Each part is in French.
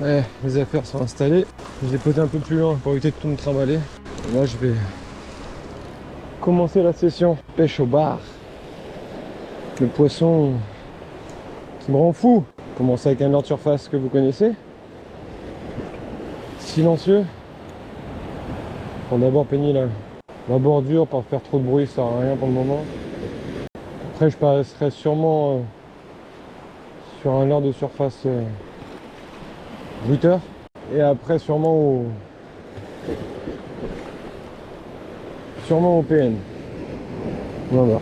Ouais, les affaires sont installées. Je les ai posées un peu plus loin pour éviter de tout me trimballer. Et là, je vais commencer la session pêche au bar. Le poisson qui me rend fou. Commencer avec un leurre de surface que vous connaissez. Silencieux. Pour d'abord peigner la bordure, pas faire trop de bruit, ça sert à rien pour le moment. Après, je passerai sûrement sur un leurre de surface bruiteur. Et après, sûrement au PN. On va voir.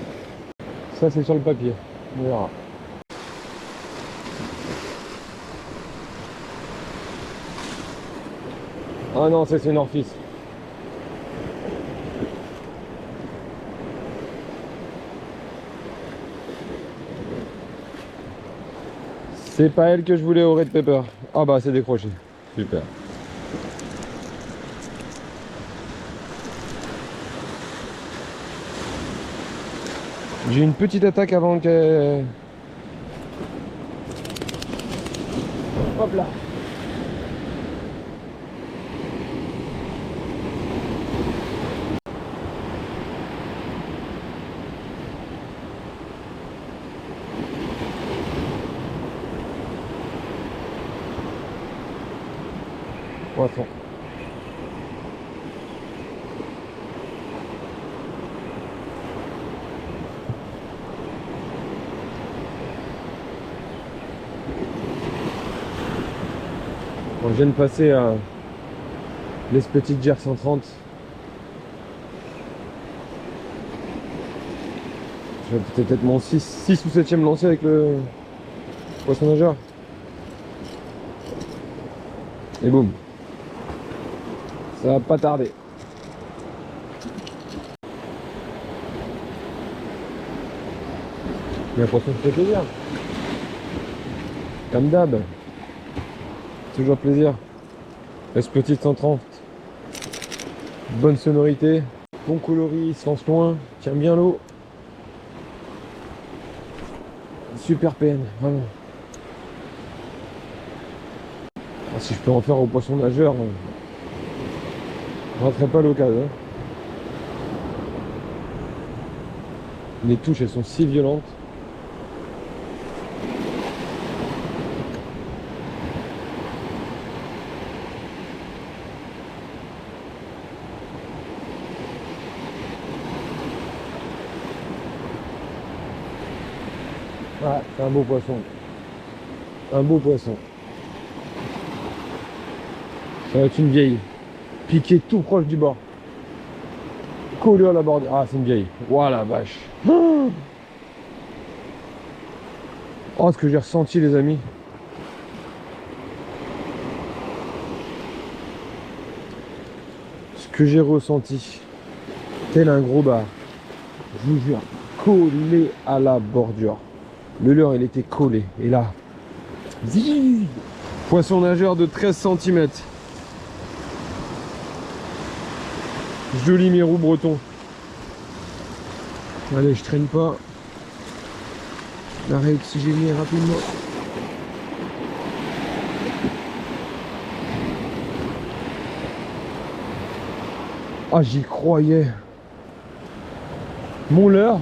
Ça, c'est sur le papier. On verra. Ah non, c'est Norfis. C'est pas elle que je voulais au Red Pepper. Ah bah c'est décroché. Super. J'ai une petite attaque avant que... Hop là. Poisson. Bon, je viens de passer à les petites GR 130. Je vais peut-être mon 6 ou 7e lancé avec le poisson nageur. Et boum. Ça va pas tarder. Il y a un poisson qui fait plaisir. Comme d'hab. Toujours plaisir. S petite 130. Bonne sonorité. Bon coloris, il se lance loin. Tient bien l'eau. Super PN, vraiment. Ah, si je peux en faire au poisson nageur, je raterai pas l'occasion. Les touches, elles sont si violentes. Ouais, c'est un beau poisson. Un beau poisson. Ça va être une vieille. Piqué tout proche du bord. Collé à la bordure. Ah, c'est une vieille. Ouah la vache. Oh, ce que j'ai ressenti, les amis. Ce que j'ai ressenti. Tel un gros bar. Je vous jure. Collé à la bordure. Le leurre, il était collé. Et là. Zii. Poisson nageur de 13 cm. Joli mérou breton. Allez, je traîne pas. La réoxygéner rapidement. Ah, j'y croyais. Mon leurre,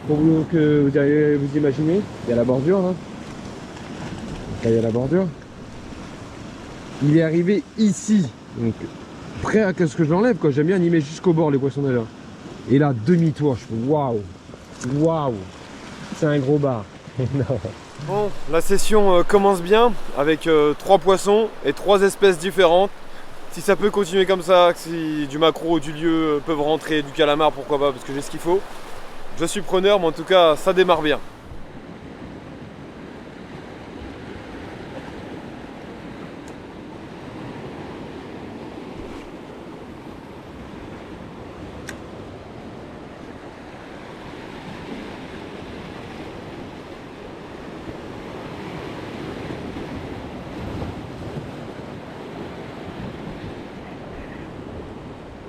pour que vous allez vous imaginer, il y a la bordure là. Là, il y a la bordure. Il est arrivé ici. Donc, prêt à ce que je l'enlève, quoi. J'aime bien animer jusqu'au bord les poissons nageurs. Et là, demi-tour, je fais waouh. Waouh. C'est un gros bar. Bon, la session commence bien avec 3 poissons et 3 espèces différentes. Si ça peut continuer comme ça, si du maquereau ou du lieu peuvent rentrer, du calamar, pourquoi pas, parce que j'ai ce qu'il faut. Je suis preneur, mais en tout cas, ça démarre bien.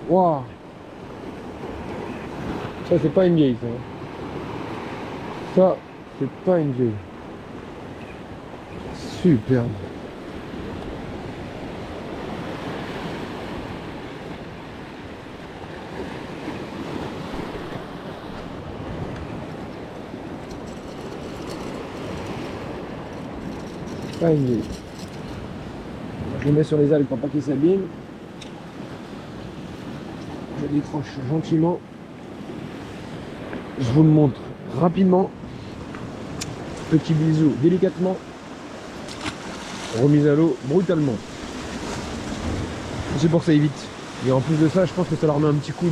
Waouh. Ça, c'est pas une vieille, ça. Ça, c'est pas une vieille. Superbe. Pas une vieille. Je le mets sur les algues pour pas qu'il s'abîme. Je décroche gentiment. Je vous le montre rapidement. Petit bisou délicatement. Remise à l'eau brutalement. C'est pour que ça aille vite. Et en plus de ça, je pense que ça leur met un petit coup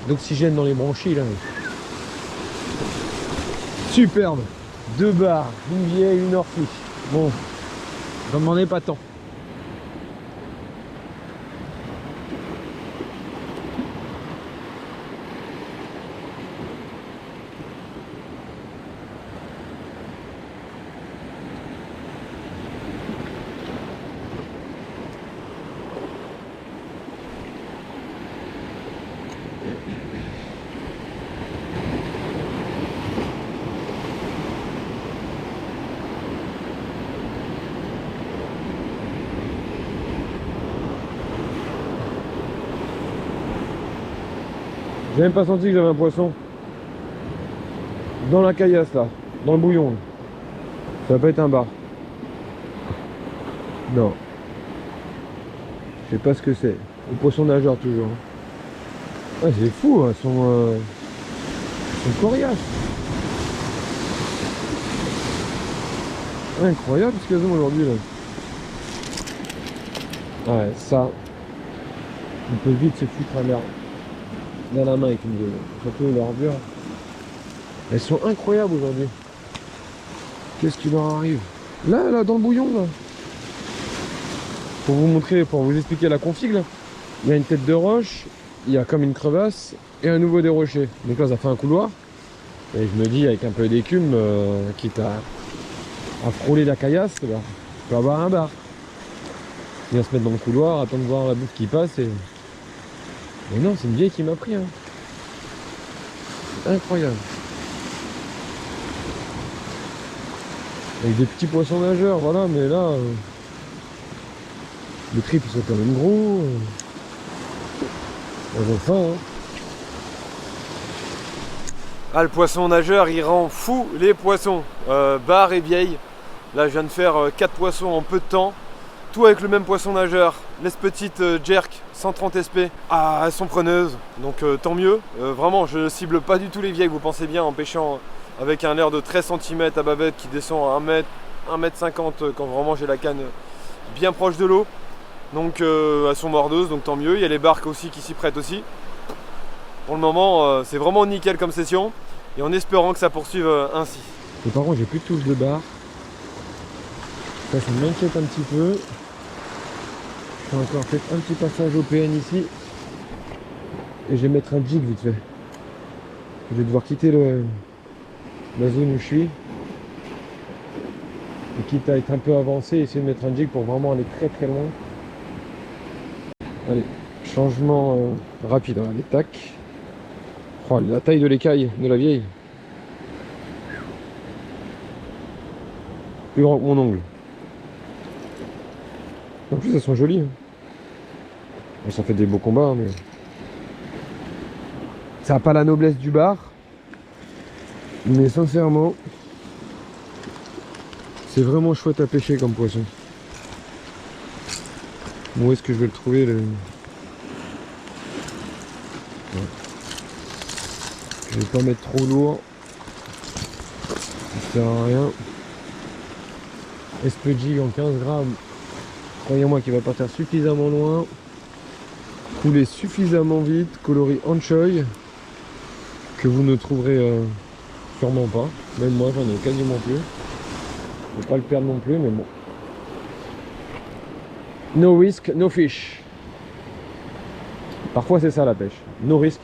d'oxygène dans les branchies là. Superbe. 2 barres, une vieille, une ortie. Bon, j'en demandais pas tant. J'ai même pas senti que j'avais un poisson dans la caillasse là, dans le bouillon. Ça va pas être un bar. Non. Je sais pas ce que c'est. Le poisson nageur toujours. Ah, c'est fou, hein. Ils sont coriaces. Incroyable ce qu'ils ont aujourd'hui là. Ouais, ça, on peut vite se foutre à l'air dans la main avec une vidéo. Surtout l'ordure. Elles sont incroyables aujourd'hui. Qu'est-ce qui leur arrive? Là, dans le bouillon, là. Pour vous montrer, pour vous expliquer la config, là. Il y a une tête de roche, il y a comme une crevasse et à nouveau des rochers. Donc là, ça fait un couloir. Et je me dis, avec un peu d'écume, quitte à frôler la caillasse, bah, je peux avoir un bar. Il va se mettre dans le couloir, attendre de voir la bouffe qui passe et... Mais non, c'est une vieille qui m'a pris. Hein. C'est incroyable. Avec des petits poissons nageurs, voilà, mais là... les tripes, ils sont quand même gros. Elles ont faim, hein. Ah, le poisson nageur, il rend fou les poissons. Bar et vieille. Là, je viens de faire 4 poissons en peu de temps. Tout avec le même poisson nageur. Les petites jerk 130 SP. Ah, elles sont preneuses. Donc tant mieux. Vraiment, je ne cible pas du tout les vieilles. Vous pensez bien en pêchant avec un leurre de 13 cm à bavette qui descend à 1 m 50 quand vraiment j'ai la canne bien proche de l'eau. Donc elles sont mordeuses, donc tant mieux. Il y a les barques aussi qui s'y prêtent aussi. Pour le moment, c'est vraiment nickel comme session. Et en espérant que ça poursuive ainsi. Et par contre, j'ai plus de touche de barre. Ça m'inquiète un petit peu. Je vais encore fait un petit passage au PN ici. Et je vais mettre un jig vite fait. Je vais devoir quitter la zone où je suis. Et quitte à être un peu avancé, essayer de mettre un jig pour vraiment aller très très loin. Allez, changement rapide. Allez, tac. Oh, la taille de l'écaille de la vieille. Plus grand que mon ongle. En plus, elles sont jolies. Hein. Bon, ça fait des beaux combats, mais... ça n'a pas la noblesse du bar. Mais sincèrement, c'est vraiment chouette à pêcher comme poisson. Où est-ce que je vais le trouver le... Ouais. Je vais pas mettre trop lourd. Ça sert à rien. SPG en 15 grammes. Croyez-moi qu'il va partir suffisamment loin. Couler suffisamment vite. Coloris anchoy. Que vous ne trouverez sûrement pas. Même moi j'en ai quasiment plus. Je vais pas le perdre non plus mais bon. No risk, no fish. Parfois c'est ça la pêche. No risk,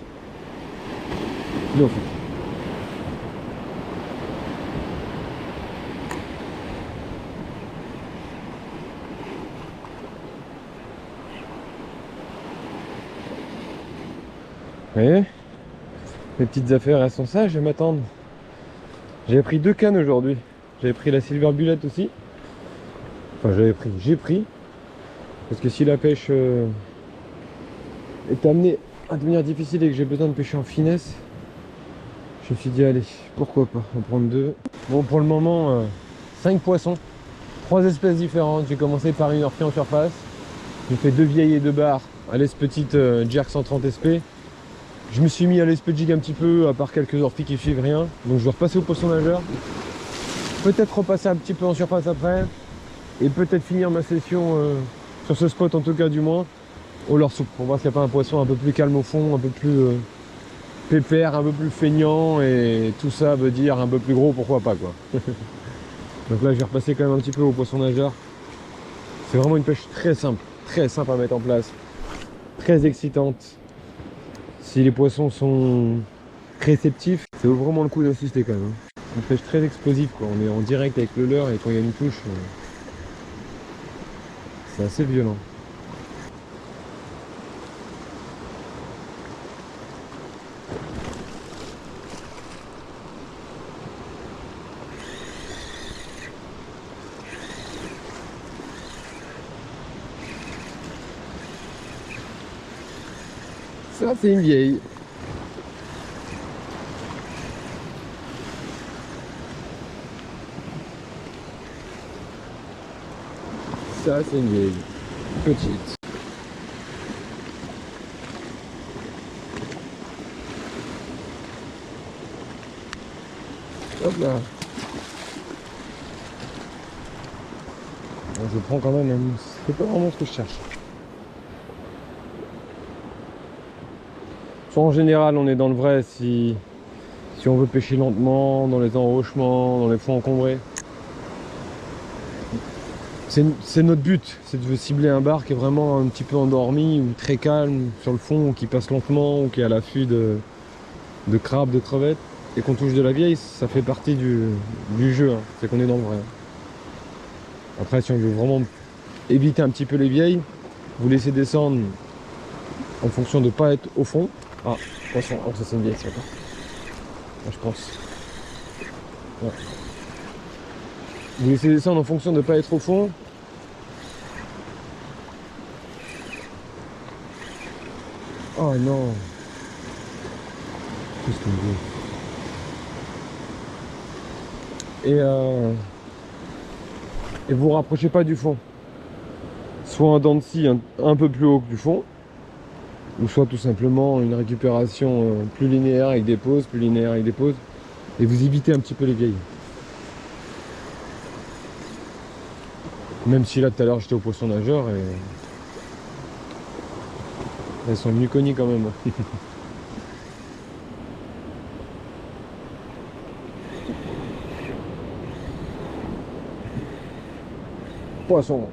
no fish. Vous voyez, mes petites affaires elles sont sages, je vais m'attendre. J'avais pris 2 cannes aujourd'hui. J'avais pris la Silver Bullet aussi. Enfin j'ai pris. Parce que si la pêche est amenée à devenir difficile et que j'ai besoin de pêcher en finesse, je me suis dit allez, pourquoi pas, on va prendre 2. Bon pour le moment 5 poissons. 3 espèces différentes. J'ai commencé par une ortie en surface. J'ai fait 2 vieilles et 2 barres à l'Es petite Jerk 130 SP. Je me suis mis à l'Es jig un petit peu, à part quelques orties qui suivent rien. Donc je vais repasser au poisson nageur. Peut-être repasser un petit peu en surface après. Et peut-être finir ma session sur ce spot, en tout cas du moins, au leurre souple. Pour voir s'il n'y a pas un poisson un peu plus calme au fond, un peu plus pépère, un peu plus feignant. Et tout ça veut dire un peu plus gros, pourquoi pas quoi. Donc là je vais repasser quand même un petit peu au poisson nageur. C'est vraiment une pêche très simple à mettre en place. Très excitante. Si les poissons sont réceptifs, ça vaut vraiment le coup d'insister quand même. Une pêche très explosive quoi. On est en direct avec le leurre et quand il y a une touche, c'est assez violent. Ça c'est une vieille. Ça c'est une vieille. Petite. Hop là. Bon, je prends quand même un... C'est pas vraiment ce que je cherche. En général, on est dans le vrai si on veut pêcher lentement, dans les enrochements, dans les fonds encombrés. C'est notre but, c'est de cibler un bar qui est vraiment un petit peu endormi ou très calme sur le fond, ou qui passe lentement, ou qui est à l'affût de crabes, de crevettes, et qu'on touche de la vieille. Ça fait partie du jeu, hein. C'est qu'on est dans le vrai. Après, si on veut vraiment éviter un petit peu les vieilles, vous laissez descendre en fonction de ne pas être au fond. Ah, poisson, oh, ça c'est une vieille, ça. Je pense. Ouais. Vous laissez descendre en fonction de ne pas être au fond. Oh non. Qu'est-ce qu'on dit? Et vous rapprochez pas du fond. Soit un dent de scie un peu plus haut que du fond, ou soit tout simplement une récupération plus linéaire avec des pauses, plus linéaire avec des pauses, et vous évitez un petit peu les vieilles. Même si là tout à l'heure j'étais au poisson nageur et elles sont venues cogner quand même. Poisson.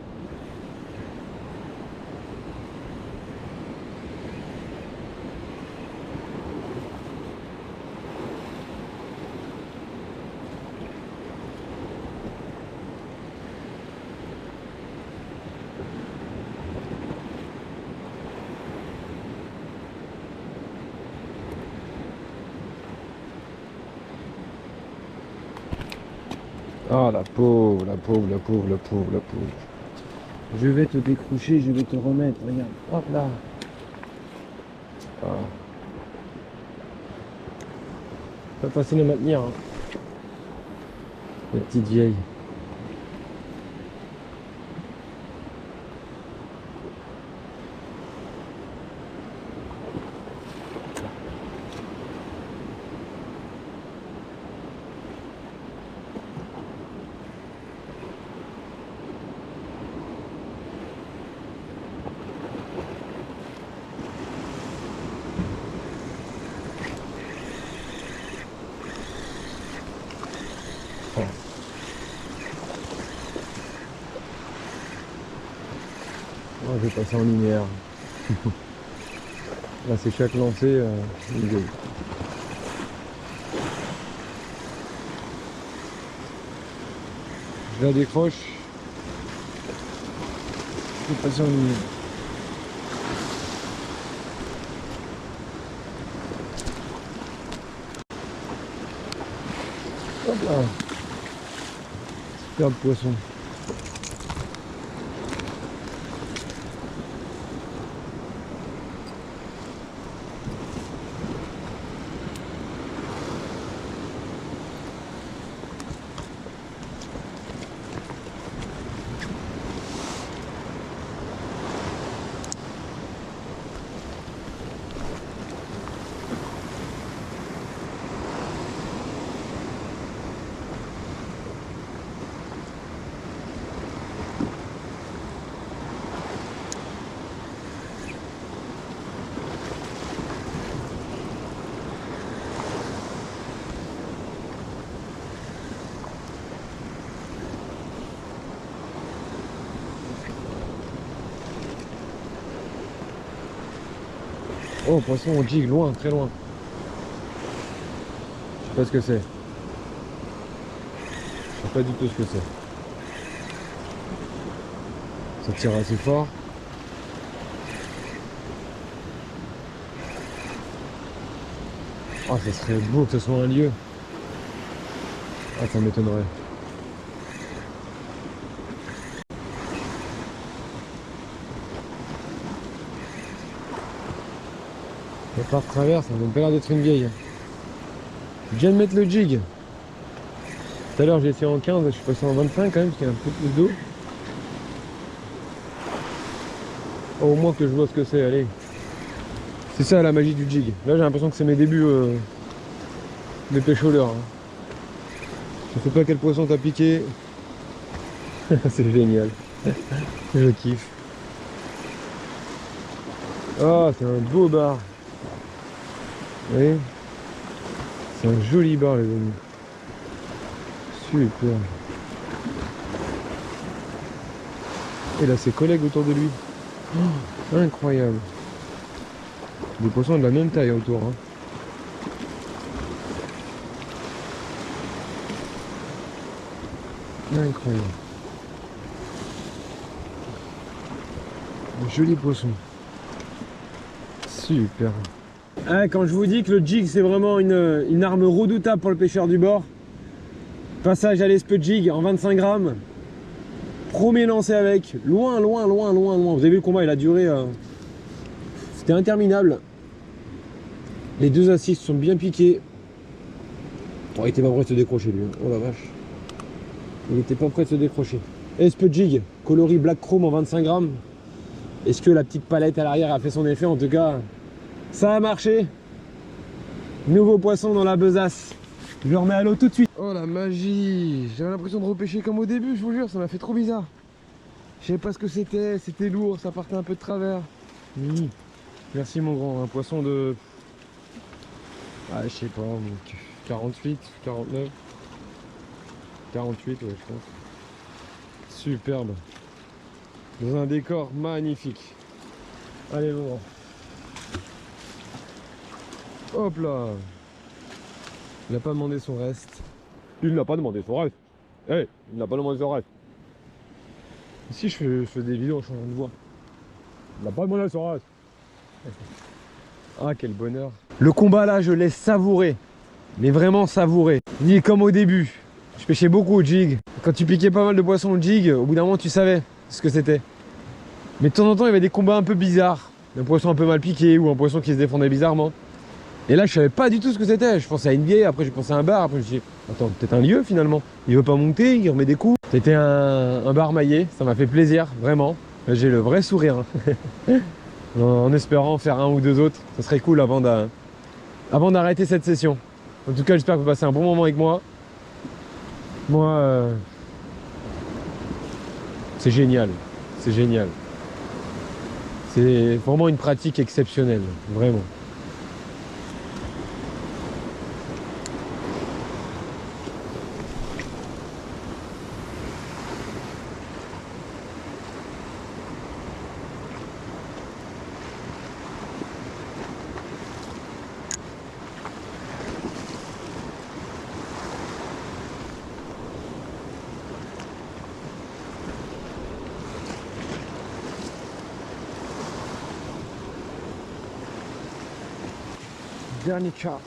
Ah la pauvre, la pauvre, la pauvre, la pauvre, la pauvre. Je vais te décrocher, je vais te remettre, regarde, hop là. Ah. Pas facile à maintenir, hein. La petite vieille. Oh, je vais passer en linéaire. Là c'est chaque lancée une vieille. Je la décroche. Je vais passer en linéaire. Hop là. Superbe poisson. Oh, poisson au jig, loin, très loin. Je sais pas ce que c'est. Je sais pas du tout ce que c'est. Ça tire assez fort. Ah, ça serait beau que ce soit un lieu. Ah, ça m'étonnerait. Ça part travers, ça n'a pas l'air d'être une vieille. Je viens de mettre le jig. Tout à l'heure j'ai essayé en 15, je suis passé en 25 quand même, parce qu'il y a un peu plus d'eau. Oh, au moins que je vois ce que c'est, allez. C'est ça la magie du jig. Là j'ai l'impression que c'est mes débuts de pêche-au-leurre. Hein. Je sais pas quel poisson t'as piqué. C'est génial. Je kiffe. Oh, c'est un beau bar. Vous voyez? C'est un joli bar les amis. Super. Et là ses collègues autour de lui. Oh, incroyable. Des poissons de la même taille autour. Hein. Incroyable. Joli poisson. Super. Ah, quand je vous dis que le jig c'est vraiment une arme redoutable pour le pêcheur du bord. Passage à l'espe jig en 25 grammes. Premier lancé avec. Loin, loin, loin, loin, loin. Vous avez vu le combat, il a duré. C'était interminable. Les deux assises sont bien piquées. Oh, il était pas prêt de se décrocher lui. Hein. Oh la vache. Il était pas prêt de se décrocher. Espe jig, coloris black chrome en 25 grammes. Est-ce que la petite palette à l'arrière a fait son effet? En tout cas, ça a marché. Nouveau poisson dans la besace. Je le remets à l'eau tout de suite. Oh la magie. J'avais l'impression de repêcher comme au début, je vous jure, ça m'a fait trop bizarre. Je savais pas ce que c'était lourd, ça partait un peu de travers. Merci mon grand, un poisson de... Ah je sais pas, 48, 49. 48 ouais je pense. Superbe. Dans un décor magnifique. Allez bon. Hop là. Il n'a pas demandé son reste. Il n'a pas demandé son reste. Hey, il n'a pas demandé son reste. Ici je fais des vidéos en changeant de voix. Il n'a pas demandé son reste. Ah quel bonheur. Le combat là je l'ai savouré. Mais vraiment savouré. Il est comme au début. Je pêchais beaucoup au jig. Quand tu piquais pas mal de poissons au jig, au bout d'un moment tu savais ce que c'était. Mais de temps en temps il y avait des combats un peu bizarres. Un poisson un peu mal piqué ou un poisson qui se défendait bizarrement. Et là je savais pas du tout ce que c'était. Je pensais à une vieille, après j'ai pensé à un bar, après je me suis dit attends, peut-être un lieu finalement. Il veut pas monter, il remet des coups. C'était un bar maillé, ça m'a fait plaisir, vraiment. J'ai le vrai sourire. En espérant faire un ou deux autres, ça serait cool avant d'arrêter cette session. En tout cas j'espère que vous passez un bon moment avec moi. Moi c'est génial, c'est génial. C'est vraiment une pratique exceptionnelle, vraiment. Dernier quart.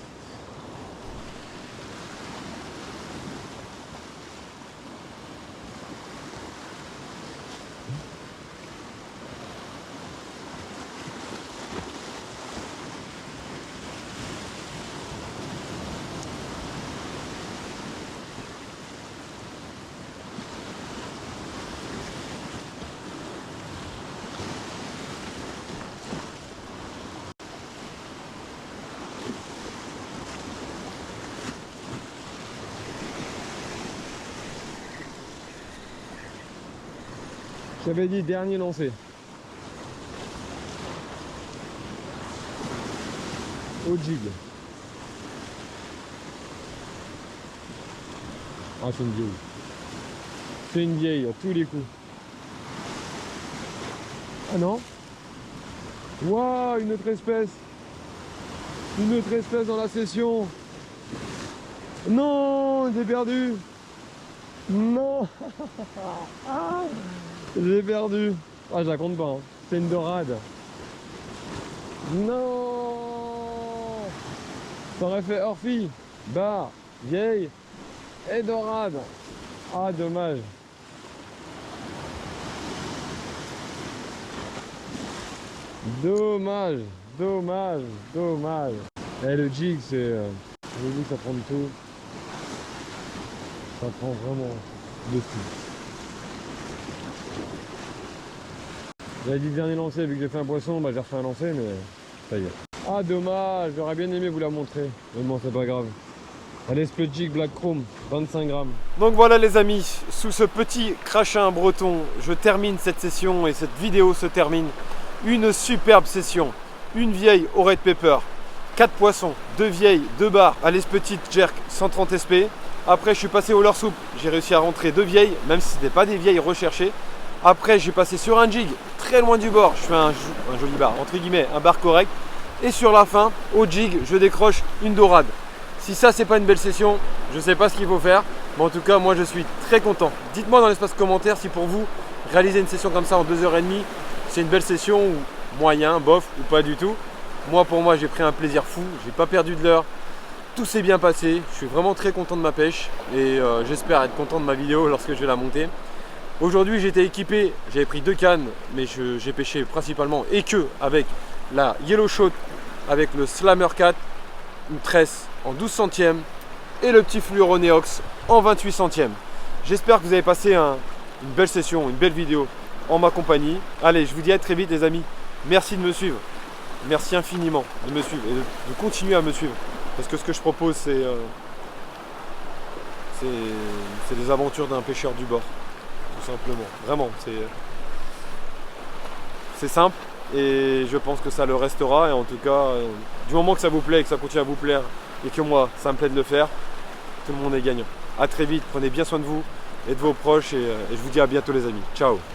J'avais dit dernier lancé. Au jig. Ah c'est une vieille. C'est une vieille à tous les coups. Ah non. Waouh, une autre espèce. Une autre espèce dans la session. Non, j'ai perdu. Non. J'ai perdu. Ah, je la compte pas. Hein. C'est une dorade. Non. Ça aurait fait Orphy, bar, vieille et dorade. Ah, dommage. Dommage, dommage, dommage. Et le jig, c'est... je vous dis que ça prend de tout. Ça prend vraiment de tout. J'avais dit le dernier lancer, vu que j'ai fait un poisson, bah j'ai refait un lancer, mais ça y est. Ah dommage, j'aurais bien aimé vous la montrer. Mais bon, c'est pas grave. Allez, Split Jig Black Chrome, 25 grammes. Donc voilà les amis, sous ce petit crachin breton, je termine cette session et cette vidéo se termine. Une superbe session. Une vieille au Red Pepper, 4 poissons, 2 vieilles, 2 bars, à petite jerk 130 SP. Après je suis passé au leurre souple, j'ai réussi à rentrer 2 vieilles, même si ce n'était pas des vieilles recherchées. Après j'ai passé sur un jig, très loin du bord, je fais un joli bar, entre guillemets, un bar correct. Et sur la fin, au jig, je décroche une dorade. Si ça c'est pas une belle session, je sais pas ce qu'il faut faire. Mais en tout cas, moi je suis très content. Dites-moi dans l'espace commentaire si pour vous, réaliser une session comme ça en 2h30, c'est une belle session ou moyen, bof ou pas du tout. Moi pour moi j'ai pris un plaisir fou, j'ai pas perdu de l'heure. Tout s'est bien passé, je suis vraiment très content de ma pêche et j'espère être content de ma vidéo lorsque je vais la monter. Aujourd'hui j'étais équipé, j'avais pris 2 cannes, mais j'ai pêché principalement et que avec la Yellow Shot, avec le Slammer 4, une tresse en 12 centièmes et le petit Fluoroneox en 28 centièmes. J'espère que vous avez passé une belle session, une belle vidéo en ma compagnie. Allez, je vous dis à très vite les amis, merci de me suivre, merci infiniment de me suivre et de continuer à me suivre. Parce que ce que je propose c'est des aventures d'un pêcheur du bord. Tout simplement, vraiment, c'est simple et je pense que ça le restera et en tout cas, du moment que ça vous plaît et que ça continue à vous plaire et que moi, ça me plaît de le faire, tout le monde est gagnant. A très vite, prenez bien soin de vous et de vos proches et je vous dis à bientôt les amis. Ciao.